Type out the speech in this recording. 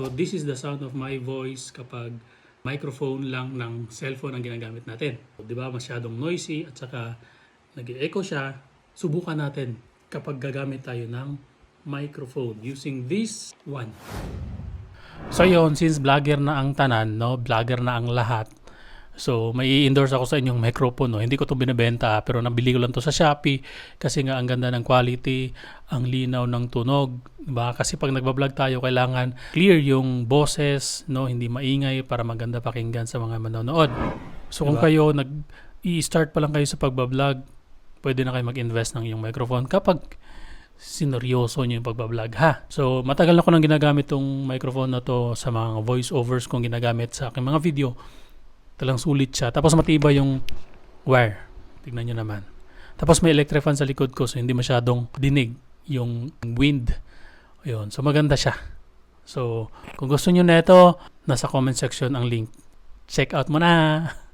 So this is the sound of my voice kapag microphone lang ng cellphone ang ginagamit natin. Di ba masyadong noisy at saka nag-echo siya. Subukan natin kapag gagamit tayo ng microphone using this one. So yun, since vlogger na ang tanan, no, vlogger na ang lahat. So may endorse ako sa inyong microphone, no. Hindi ko 'to binebenta pero nabili ko lang 'to sa Shopee kasi nga ang ganda ng quality, ang linaw ng tunog, diba? Kasi pag nagba-vlog tayo kailangan clear yung boses, no, hindi maingay para maganda pakinggan sa mga manonood. So kung kayo i-start pa lang kayo sa pagba-vlog, pwede na kayo mag-invest ng iyong microphone kapag sineryoso nyo yung pagbablog, ha. So matagal na ko nang ginagamit tong microphone na to sa mga voice overs kong ginagamit sa aking mga video. Talang sulit siya. Tapos matibay yung wire. Tignan nyo naman. Tapos may electric fan sa likod ko so hindi masyadong dinig yung wind. Ayun. So maganda siya. So kung gusto nyo na ito, nasa comment section ang link. Check out mo na!